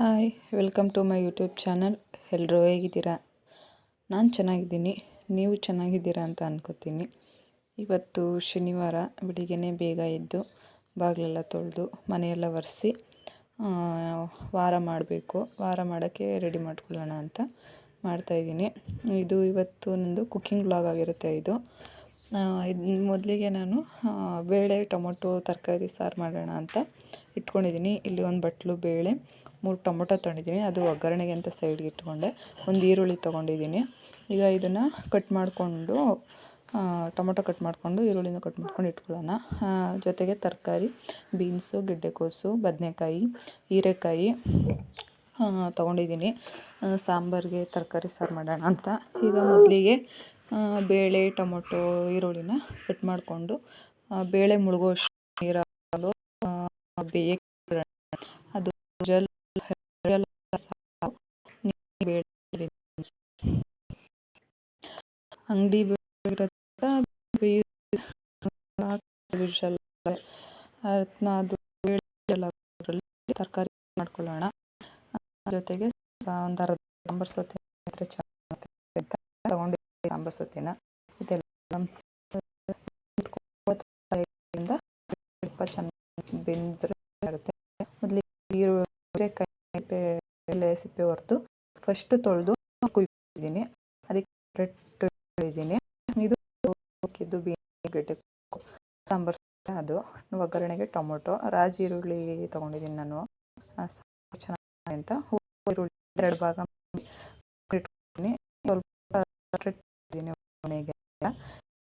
Hi, welcome to my YouTube channel. ಎಲ್ಲರೂ ಹೇಗಿದ್ದೀರಾ? ನಾನು ಚೆನ್ನಾಗಿದ್ದೀನಿ. ನೀವು ಚೆನ್ನಾಗಿದ್ದೀರಾ ಅಂತ ಅನ್ಕೋತೀನಿ. ಇವತ್ತು ಶನಿವಾರ ಬೆಳಿಗ್ಗೆನೇ ಬೇಗ ಎದ್ದು ಬಾಗಿಲೆಲ್ಲ ತೊಳೆದು ಮನೆಯೆಲ್ಲ ಒರೆಸಿ ವಾರ ಮಾಡಬೇಕು. ವಾರ ಮಾಡೋಕ್ಕೆ ರೆಡಿ ಮಾಡ್ಕೊಳ್ಳೋಣ ಅಂತ ಮಾಡ್ತಾಯಿದ್ದೀನಿ. ಇದು ಇವತ್ತು ನಂದು ಕುಕ್ಕಿಂಗ್ ವ್ಲಾಗ್ ಆಗಿರುತ್ತೆ. ಇದು ಮೊದಲಿಗೆ ನಾನು ಬೇಳೆ ಟೊಮೊಟೊ ತರಕಾರಿ ಸಾರು ಮಾಡೋಣ ಅಂತ ಇಟ್ಕೊಂಡಿದ್ದೀನಿ. ಇಲ್ಲಿ ಒಂದು ಬಟ್ಲು ಬೇಳೆ, 3 ಟೊಮೊಟೊ ತೊಗೊಂಡಿದ್ದೀನಿ, ಅದು ಒಗ್ಗರಣೆಗೆ ಅಂತ ಸೈಡ್ಗೆ ಇಟ್ಕೊಂಡೆ. ಒಂದು ಈರುಳ್ಳಿ ತೊಗೊಂಡಿದ್ದೀನಿ. ಈಗ ಇದನ್ನು ಕಟ್ ಮಾಡಿಕೊಂಡು ಟೊಮೊಟೊ ಕಟ್ ಮಾಡಿಕೊಂಡು ಈರುಳ್ಳಿನ ಕಟ್ ಮಾಡ್ಕೊಂಡು ಇಟ್ಕೊಳ್ಳೋಣ. ಜೊತೆಗೆ ತರಕಾರಿ ಬೀನ್ಸು, ಗೆಡ್ಡೆಕೋಸು, ಬದನೆಕಾಯಿ, ಹೀರೆಕಾಯಿ ತೊಗೊಂಡಿದ್ದೀನಿ. ಸಾಂಬಾರಿಗೆ ತರಕಾರಿ ಸಾರು ಮಾಡೋಣ ಅಂತ. ಈಗ ಮೊದಲಿಗೆ ಬೇಳೆ ಟೊಮೊಟೊ ಈರುಳ್ಳಿನ ಕಟ್ ಮಾಡಿಕೊಂಡು ಬೇಳೆ ಮುಳುಗೋಷ್ಟು ನೀರು ಹಾಕೊಂಡು ಬೇಯಿಸಿ ಅದು ಅಂಗಡಿ ಅದು ತರಕಾರಿ ಮಾಡ್ಕೊಳ್ಳೋಣ. ಜೊತೆಗೆ ಒಂದು ಅರ್ಧ ಸಾಂಬಾರು ಸೌತೆ ತಗೊಂಡು ಸಾಂಬಾರು ಸೌತೆನ ಇದೆಲ್ಲ ಸ್ವಲ್ಪ ಚೆನ್ನಾಗಿ ಬೆಂದರೆ ಬರುತ್ತೆ. ಮೊದಲಿಗೆ ಹೀರೆಕಾಯಿ ಎಲೆ ಸಿಪ್ಪೆ ಹೊರತು ಫಸ್ಟ್ ತೊಳೆದು ಕುಯ್ದಿದ್ದೀನಿ. ಅದಕ್ಕೆ ಇದ್ದೀನಿ. ಇದು ಗೆಡ್ಡೆ ಸಾಂಬಾರು ಅದು ಒಗ್ಗರಣೆಗೆ ಟೊಮೊಟೊ ರಾಜಿ ಈರುಳ್ಳಿ ತೊಗೊಂಡಿದ್ದೀನಿ ನಾನು ಚೆನ್ನಾಗಿ ಅಂತ. ಈರುಳ್ಳಿ 2 ಭಾಗ ಇಟ್ಕೊಂಡಿದ್ದೀನಿ. ಸ್ವಲ್ಪ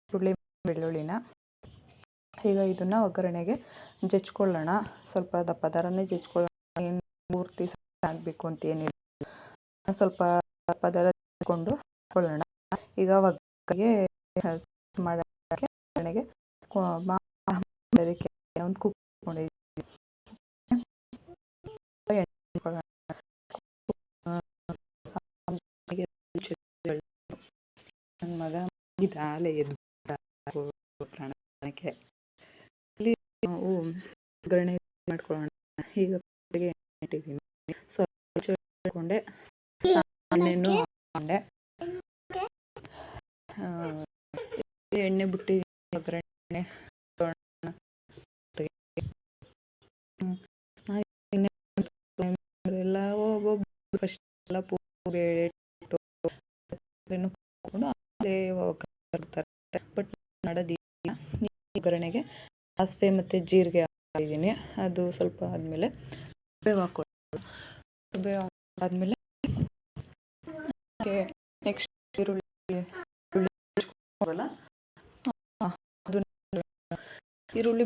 ಈರುಳ್ಳಿ ಬೆಳ್ಳುಳ್ಳಿನ ಈಗ ಇದನ್ನು ಒಗ್ಗರಣೆಗೆ ಜಜ್ಕೊಳ್ಳೋಣ. ಸ್ವಲ್ಪ ದಪ್ಪ ದರನೇ ಜಜ್ಕೊಳ್ಳೋಣ. ಏನು ಪೂರ್ತಿ ಆಗಬೇಕು ಅಂತ ಏನಿಲ್ಲ, ಸ್ವಲ್ಪ ದಪ್ಪ ದರ ಜಜ್ಕೊಂಡು ಕೊಳ್ಳೋಣ. ಈಗ ಒಗ್ಗರಣೆಗೆ ಮಾಡೋಕ್ಕೆ ಒಗ್ಗರಣೆಗೆ ಅದಕ್ಕೆ ಒಂದು ಕುಕ್ ನನ್ನ ಮಗ ಇದಾಲೆ ಎದ್ದು ಪ್ರಾಣಕ್ಕೆ ಇಲ್ಲಿ ನಾವು ಒಗ್ಗರಣೆ ಮಾಡ್ಕೊಳ್ಳೋಣ. ಈಗ ಇಟ್ಟಿದ್ದೀನಿ. ಸ್ವಲ್ಪ ಇಟ್ಕೊಂಡೆ, ಎಣ್ಣೆನೂ ಹಾಕೊಂಡೆ, ಎಣ್ಣೆ ಬಿಟ್ಟು ಒಗ್ಗರಣೆ ಎಲ್ಲ ಫಸ್ಟ್ ಎಲ್ಲ ಬೇಳೆ ಬರ್ತಾರೆ. ಬಟ್ ಮಾಡೋದಿಲ್ಲ. ಒಗ್ಗರಣೆಗೆ ಸಾಸಿವೆ ಮತ್ತು ಜೀರಿಗೆ ಹಾಕಿದ್ದೀನಿ. ಅದು ಸ್ವಲ್ಪ ಆದಮೇಲೆ ಬೇವು ಹಾಕ್ಕೊಳ್ಳೋದು. ಬೇವು ಆದಮೇಲೆ ನೆಕ್ಸ್ಟ್ ಈರುಳ್ಳಿ ಈರುಳ್ಳಿ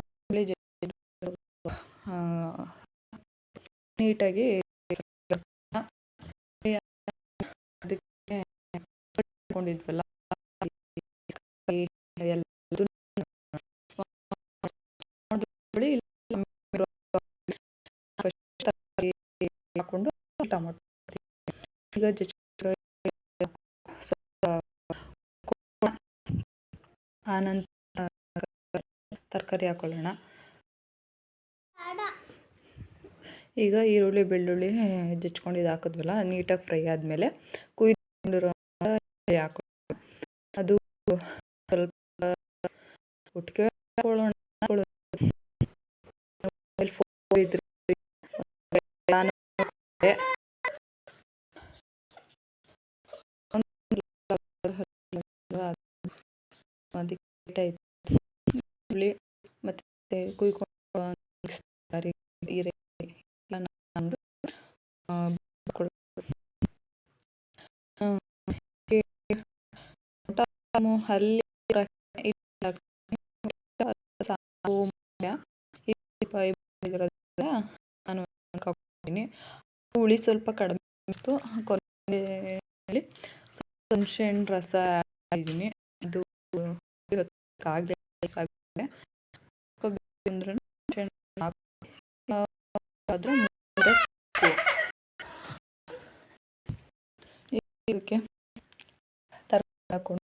ನೀಟಾಗಿ ಅದಕ್ಕೆ ಇಟ್ಕೊಂಡಿದ್ವಲ್ಲ ಹಾಕೊಂಡು ಟೊಮೊಟೊ ಈಗ ಆನಂತರ ತರಕಾರಿ ಹಾಕೊಳ್ಳೋಣ. ಈಗ ಈರುಳ್ಳಿ ಬೆಳ್ಳುಳ್ಳಿ ಜಜ್ಕೊಂಡಿದ್ದು ಹಾಕಿದ್ವಲ್ಲ, ನೀಟಾಗಿ ಫ್ರೈ ಆದಮೇಲೆ ಕುಯ್ಕೊಂಡಿರೋ ಹಾಕೊಳ್ಳೋಣ. ಅದು ಸ್ವಲ್ಪ ಒಟ್ಟಿಗೆ ಹಾಕೊಳ್ಳೋಣ. ಮತ್ತೆ ಕುಯ್ಕೊಂಡು ಅಲ್ಲಿ ನಾನು ಹಾಕ್ತೀನಿ. ಹುಳಿ ಸ್ವಲ್ಪ ಕಡಿಮೆ ಇತ್ತು. ಕೊನೆಯಲ್ಲಿ ಹುಣಸೆ ಹಣ್ಣು ರಸ ಹಾಕಿದ್ದೀನಿ. ಇದು ಇದಕ್ಕೆ ತರಕಾರಿ ಹಾಕೊಂಡು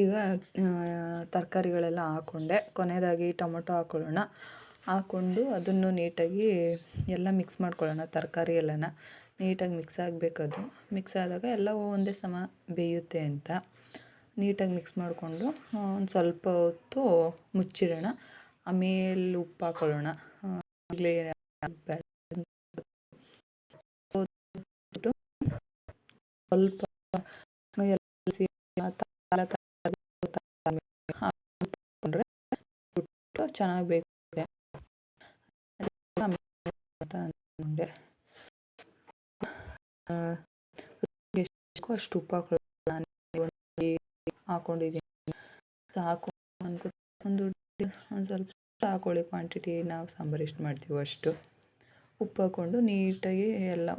ಈಗ ತರಕಾರಿಗಳೆಲ್ಲ ಹಾಕ್ಕೊಂಡೆ. ಕೊನೆಯದಾಗಿ ಟೊಮೊಟೊ ಹಾಕ್ಕೊಂಡು ಅದನ್ನು ನೀಟಾಗಿ ಎಲ್ಲ ಮಿಕ್ಸ್ ಮಾಡ್ಕೊಳ್ಳೋಣ. ತರಕಾರಿ ಎಲ್ಲನ ನೀಟಾಗಿ ಮಿಕ್ಸ್ ಆಗಬೇಕದು. ಮಿಕ್ಸ್ ಆದಾಗ ಎಲ್ಲವೂ ಒಂದೇ ಸಮ ಬೇಯುತ್ತೆ ಅಂತ ನೀಟಾಗಿ ಮಿಕ್ಸ್ ಮಾಡಿಕೊಂಡು ಒಂದು ಸ್ವಲ್ಪ ಹೊತ್ತು ಮುಚ್ಚಿಡೋಣ. ಆಮೇಲೆ ಉಪ್ಪು ಹಾಕ್ಕೊಳ್ಳೋಣ. ಸ್ವಲ್ಪ ಚೆನ್ನಾಗಿ ಬೇಕು ಅಂದ್ಕೊಂಡೆ. ಅಷ್ಟು ಉಪ್ಪು ಹಾಕ್ಕೊಂಡಿದ್ದೀನಿ. ಸಾಕು ಒಂದು ಸ್ವಲ್ಪ ಹಾಕ್ಕೊಳ್ಳಿ. ಕ್ವಾಂಟಿಟಿ ನಾವು ಸಾಂಬಾರು ಎಷ್ಟು ಮಾಡ್ತೀವೋ ಅಷ್ಟು ಉಪ್ಪು ಹಾಕ್ಕೊಂಡು ನೀಟಾಗಿ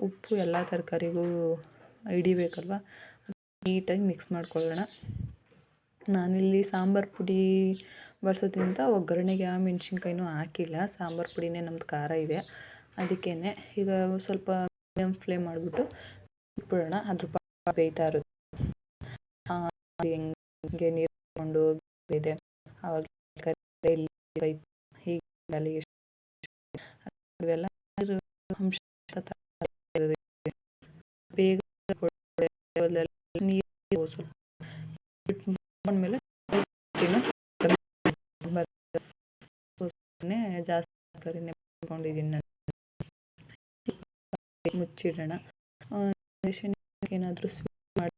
ಉಪ್ಪು ಎಲ್ಲ ತರಕಾರಿಗೂ ಹಿಡಿಬೇಕಲ್ವ, ನೀಟಾಗಿ ಮಿಕ್ಸ್ ಮಾಡ್ಕೊಳ್ಳೋಣ. ನಾನಿಲ್ಲಿ ಸಾಂಬಾರು ಪುಡಿ ಬಳಸೋದ್ರಿಂದ ಒಗ್ಗರಣೆಗೆ ಯಾವ ಮೆಣಸಿನ್ಕಾಯಿನೂ ಹಾಕಿಲ್ಲ. ಸಾಂಬಾರು ಪುಡಿನೇ ನಮ್ಮದು ಖಾರ ಇದೆ, ಅದಕ್ಕೇ. ಈಗ ಸ್ವಲ್ಪ ಮೀಡಿಯಮ್ ಫ್ಲೇಮ್ ಮಾಡಿಬಿಟ್ಟು ಇಟ್ಬಿಡೋಣ. ಅದ್ರ ಬೇಯ್ತಾ ಇರುತ್ತೆ. ಹೆಂಗೆ ನೀರು ಹಾಕ್ಕೊಂಡು ಇದೆ ಆವಾಗ ಹೀಗೆ ಇವೆಲ್ಲ ಅಂಶ ಬೇಗ ನೀರು ಸ್ವಲ್ಪ ಬಿಟ್ಮೇಲೆ ಜಾಸ್ತಿ ತರಕಾರಿನೇ ಮಾಡ್ಕೊಂಡಿದ್ದೀನಿ ನಾನು. ಮುಚ್ಚಿಡೋಣ. ಏನಾದರೂ ಸ್ವೀಟ್ ಮಾಡಿ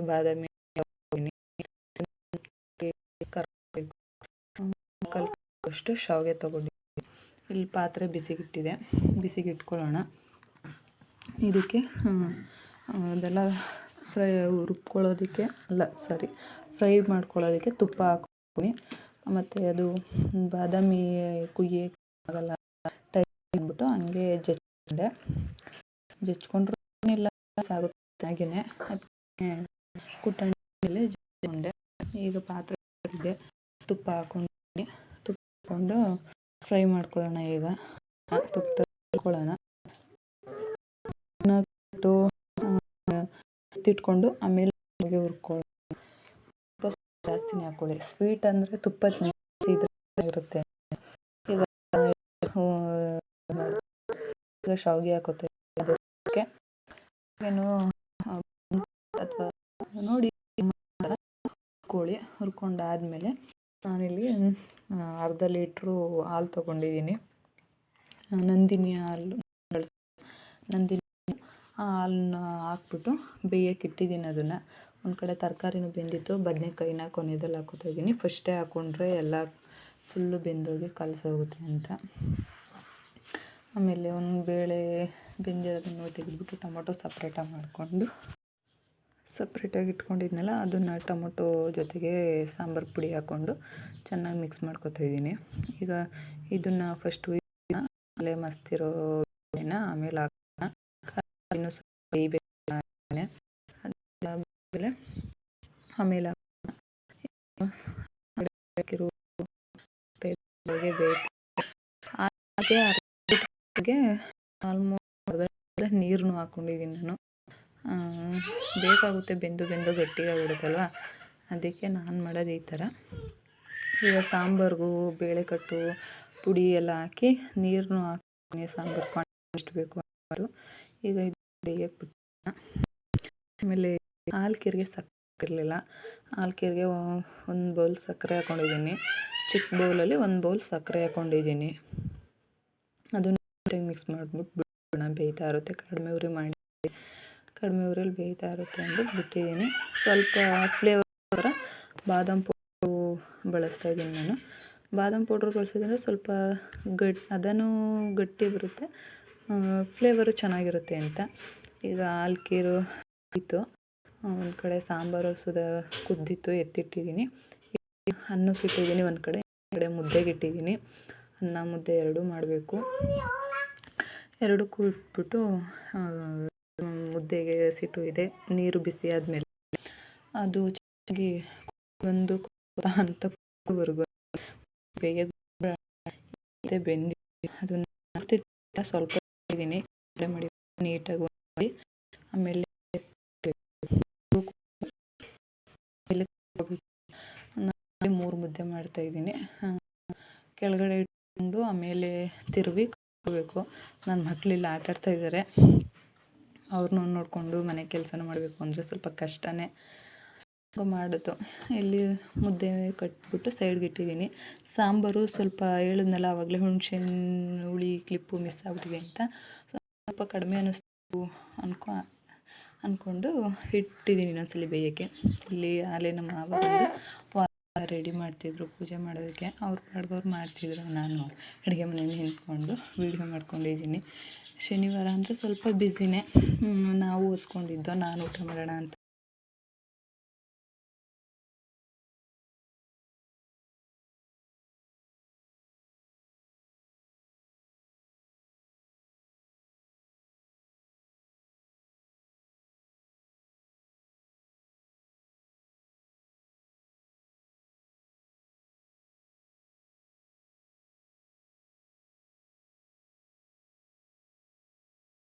ಬಾದಾಮಿ ಅಷ್ಟು ಶಾವಿಗೆ ತೊಗೊಂಡಿದ್ದೀನಿ. ಇಲ್ಲಿ ಪಾತ್ರೆ ಬಿಸಿಗೆ ಇಟ್ಕೊಳ್ಳೋಣ. ಇದಕ್ಕೆ ಅದೆಲ್ಲ ರುಬ್ಕೊಳ್ಳೋದಕ್ಕೆ ಫ್ರೈ ಮಾಡ್ಕೊಳ್ಳೋದಕ್ಕೆ ತುಪ್ಪ ಹಾಕ್ತೀನಿ. ಮತ್ತು ಅದು ಬಾದಾಮಿ ಕುಯ್ಯೋಕ್ಕಾಗಲ್ಲ ಟೈಮ್ ಅಂದ್ಬಿಟ್ಟು ಹಂಗೆ ಜಚ್ಕೊಂಡ್ರು ಏನಿಲ್ಲ ಆಗುತ್ತೆ ಹಾಗೆಯೇ. ಅದಕ್ಕೆ ಕುಟ್ಟಣಿ ಮೇಲೆ ಜಚ್ಕೊಂಡೆ. ಈಗ ಪಾತ್ರೆ ಇದೆ, ತುಪ್ಪ ಹಾಕ್ಕೊಂಡು ಫ್ರೈ ಮಾಡ್ಕೊಳ್ಳೋಣ. ಈಗ ತುಪ್ಪ ಹಾಕ್ಕೊಳ್ಳೋಣ. ಎತ್ತಿಟ್ಕೊಂಡು ಆಮೇಲೆ ಹುರ್ಕೊಳ್ಳೋಣ. ಜಾಸ್ತಿನೇ ಹಾಕ್ಕೊಳ್ಳಿ. ಸ್ವೀಟ್ ಅಂದರೆ ತುಪ್ಪ ಇರುತ್ತೆ. ಈಗ ಶಾವಿಗೆ ಹಾಕೋತೀವಿ ಅದಕ್ಕೆ ಏನು ಅಥವಾ ನೋಡಿ ಹುರ್ಕೊಂಡಾದ್ಮೇಲೆ ನಾನಿಲ್ಲಿ ಅರ್ಧ ಲೀಟ್ರು ಹಾಲು ತೊಗೊಂಡಿದ್ದೀನಿ. ನಂದಿನಿ ಹಾಲು ಆ ಹಾಲನ್ನ ಹಾಕ್ಬಿಟ್ಟು ಬೇಯಕ್ಕೆ ಇಟ್ಟಿದ್ದೀನಿ. ಅದನ್ನು ಒಂದು ಕಡೆ ತರಕಾರಿನೂ ಬೆಂದಿತ್ತು, ಬದನೆಕಾಯಿನ ಕೊನೆಯಲ್ಲಿ ಹಾಕೋತಾ ಇದ್ದೀನಿ. ಫಸ್ಟೇ ಹಾಕ್ಕೊಂಡ್ರೆ ಎಲ್ಲ ಫುಲ್ಲು ಬೆಂದೋಗಿ ಕಲಸೋಗುತ್ತೆ ಅಂತ. ಆಮೇಲೆ ಒಂದು ಬೇಳೆ ಬೆಂದಿರೋದನ್ನು ತೆಗೆದುಬಿಟ್ಟು ಟೊಮೊಟೊ ಸಪ್ರೇಟಾಗಿ ಇಟ್ಕೊಂಡಿದ್ನಲ್ಲ, ಅದನ್ನು ಟೊಮೊಟೊ ಜೊತೆಗೆ ಸಾಂಬಾರು ಪುಡಿ ಹಾಕ್ಕೊಂಡು ಚೆನ್ನಾಗಿ ಮಿಕ್ಸ್ ಮಾಡ್ಕೊತಾ ಇದ್ದೀನಿ. ಈಗ ಇದನ್ನು ಫಸ್ಟು ಅಲ್ಲೇ ಮಸ್ತಿರೋ ಆಮೇಲೆ ಹಾಕೋಣ. ಇನ್ನೂ ಸ್ವಲ್ಪ ಆಮೇಲೆ ಹಾಗೆ ಆಲ್ಮೋಸ್ಟ್ ನೀರನ್ನು ಹಾಕ್ಕೊಂಡಿದ್ದೀನಿ ನಾನು. ಬೇಕಾಗುತ್ತೆ, ಬೆಂದು ಗಟ್ಟಿಯಾಗಿಬಿಡುತ್ತಲ್ವ, ಅದಕ್ಕೆ ನಾನು ಮಾಡೋದು ಈ ಥರ. ಈಗ ಸಾಂಬಾರಿಗೂ ಬೇಳೆಕಟ್ಟು ಪುಡಿ ಎಲ್ಲ ಹಾಕಿ ನೀರನ್ನು ಹಾಕಿ ಸಾಂಬಾರು ಕ್ವಾಂಟಿಟಿ ಎಷ್ಟು ಬೇಕು ಅದು. ಈಗ ಇದು ಬೇಯಕ್ಕೆ ಬಿಟ್ಟು ಆಮೇಲೆ ಹಾಲ್ಕೀರಿಗೆ ಸಕ್ಕರೆ ಇರಲಿಲ್ಲ. ಹಾಲ್ಕೀರಿಗೆ ಒಂದು ಬೌಲ್ ಸಕ್ಕರೆ ಹಾಕ್ಕೊಂಡಿದ್ದೀನಿ. ಚಿಕ್ಕ ಬೌಲಲ್ಲಿ ಒಂದು ಬೌಲ್ ಸಕ್ಕರೆ ಹಾಕ್ಕೊಂಡಿದ್ದೀನಿ. ಅದನ್ನು ಮಿಕ್ಸ್ ಮಾಡಿಬಿಟ್ಟು ಬಿಡೋಣ. ಬೇಯ್ತಾ ಇರುತ್ತೆ. ಕಡಿಮೆ ಉರಿಯಲ್ಲಿ ಬೇಯ್ತಾ ಇರುತ್ತೆ ಅಂದ್ಬಿಟ್ಟು ಬಿಟ್ಟಿದ್ದೀನಿ. ಸ್ವಲ್ಪ ಫ್ಲೇವರ್ ಬಾದಾಮ್ ಪೌಡ್ರು ಬಳಸ್ತಾ ಇದ್ದೀನಿ ನಾನು. ಬಾದಾಮ್ ಪೌಡ್ರ್ ಬಳಸೋದ್ರಿಂದ ಸ್ವಲ್ಪ ಅದನ್ನು ಗಟ್ಟಿ ಬರುತ್ತೆ, ಫ್ಲೇವರು ಚೆನ್ನಾಗಿರುತ್ತೆ ಅಂತ. ಈಗ ಹಾಲ್ಕೀರು ಇತ್ತು, ಒಂದು ಕಡೆ ಸಾಂಬಾರು ಕುದ್ದಿತ್ತು, ಎತ್ತಿಟ್ಟಿದ್ದೀನಿ. ಅನ್ನಕ್ಕೆ ಇಟ್ಟಿದ್ದೀನಿ ಒಂದು ಕಡೆ ಮುದ್ದೆಗೆ ಇಟ್ಟಿದ್ದೀನಿ. ಅನ್ನ ಮುದ್ದೆ ಎರಡೂ ಮಾಡಬೇಕು. ಎರಡಕ್ಕೂ ಇಟ್ಬಿಟ್ಟು ಮುದ್ದೆಗೆ ಸಿಟ್ಟು ಇದೆ. ನೀರು ಬಿಸಿ ಆದಮೇಲೆ ಅದು ಚೆನ್ನಾಗಿ ಒಂದು ಅಂತವರೆಗೂ ಬೆಂದಿ ಅದನ್ನು ಸ್ವಲ್ಪ ಇದ್ದೀನಿ ನೀಟಾಗಿ ಆಮೇಲೆ ನಾನು 3 ಮುದ್ದೆ ಮಾಡ್ತಾಯಿದ್ದೀನಿ. ಕೆಳಗಡೆ ಇಟ್ಕೊಂಡು ಆಮೇಲೆ ತಿರುವಿ ಕಟ್ಕೋಬೇಕು. ನನ್ನ ಮಕ್ಕಳೆಲ್ಲ ಆಟಾಡ್ತಾ ಇದ್ದಾರೆ. ಅವ್ರನ್ನೂ ನೋಡಿಕೊಂಡು ಮನೆ ಕೆಲಸನೂ ಮಾಡಬೇಕು ಅಂದರೆ ಸ್ವಲ್ಪ ಕಷ್ಟನೇ ಮಾಡೋದು. ಇಲ್ಲಿ ಮುದ್ದೆ ಕಟ್ಬಿಟ್ಟು ಸೈಡ್ಗೆ ಇಟ್ಟಿದ್ದೀನಿ. ಸಾಂಬಾರು ಸ್ವಲ್ಪ ಹೇಳಿದ್ನಲ್ಲ ಆವಾಗಲೇ ಹುಣಸೆಹಣ್ಣು ಹುಳಿ ಕ್ಲಿಪ್ಪು ಮಿಸ್ ಆಗ್ಬಿಟ್ಟಿದೆ ಅಂತ ಸ್ವಲ್ಪ ಕಡಿಮೆ ಅನ್ನಿಸ್ತು ಅಂದ್ಕೊಂಡು ಇಟ್ಟಿದ್ದೀನಿ ಇನ್ನೊಂದ್ಸಲಿ ಬೇಯೋಕ್ಕೆ. ಇಲ್ಲಿ ಆಲೆ ನಮ್ಮ ಮಾವ ಬಂದು ರೆಡಿ ಮಾಡ್ತಿದ್ರು ಪೂಜೆ ಮಾಡೋದಕ್ಕೆ. ಅವ್ರ ಪಾಡ್ಗವ್ರು ಮಾಡ್ತಿದ್ರು. ನಾನು ಅಡುಗೆ ಮನೆಯಲ್ಲಿ ನಿಂತ್ಕೊಂಡು ವೀಡಿಯೋ ಮಾಡ್ಕೊಂಡಿದ್ದೀನಿ. ಶನಿವಾರ ಅಂದರೆ ಸ್ವಲ್ಪ ಬ್ಯುಸಿನೇ. ನಾವು ಹೊಸ್ಕೊಂಡಿದ್ದೋ ನಾನು ಊಟ ಮಾಡೋಣ ಅಂತ